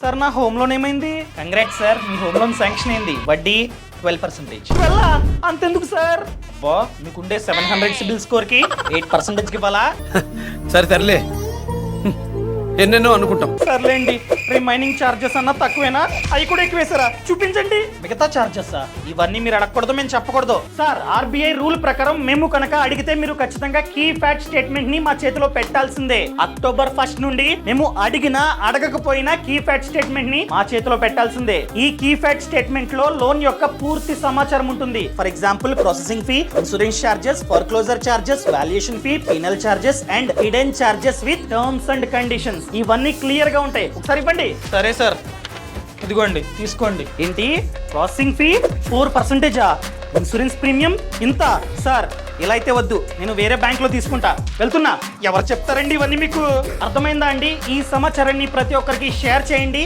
Sir నా home loan ఏమైంది? Congrats sir, మీ home loan sanction అయింది. వడ్డీ 12%. అంతెందుకు సార్? బా మీకుండే 700 సిబిల్ స్కోర్ కి 8% ఇవ్వాలా? సర్లే ఎన్నెన్నో అనుకుంటాం. సర్లేండి, రిమైనింగ్ చార్జెస్ అన్నా తక్కువేనా? అవి కూడా ఎక్కువేసారా? చూపించండి. మిగతా చార్జెస్ ఇవన్నీ మీరు అడగకూడదు, మేము చెప్పకూడదు. సార్ ఆర్బీఐ రూల్ ప్రకారం మేము కనుక అడిగితే మీరు ఖచ్చితంగా కీ ఫ్యాక్ట్ స్టేట్మెంట్ ని మా చేతిలో పెట్టాల్సిందే. అక్టోబర్ 1 నుండి మేము అడిగినా అడగకపోయినా కీ ఫ్యాక్ట్ స్టేట్మెంట్ ని మా చేతిలో పెట్టాల్సిందే. ఈ కీ ఫ్యాక్ట్ స్టేట్మెంట్ లో లోన్ యొక్క పూర్తి సమాచారం ఉంటుంది. For example processing fee, insurance charges, foreclosure charges, valuation fee, penal charges and hidden charges with terms and conditions. ఇవన్నీ క్లియర్ గా ఉంటాయి. ఒకసారి ఇవ్వండి. సరే సార్, ఇదిగోండి తీసుకోండి. ఏంటి ప్రాసెసింగ్ ఫీ 4%? ఇన్సూరెన్స్ ప్రీమియం ఇంత? సార్ ఇలా అయితే వద్దు, నేను వేరే బ్యాంక్ లో తీసుకుంటా. వెళ్తున్నా. ఎవరు చెప్తారండి ఇవన్నీ మీకు? అర్థమైందా అండి? ఈ సమాచారాన్ని ప్రతి ఒక్కరికి షేర్ చేయండి.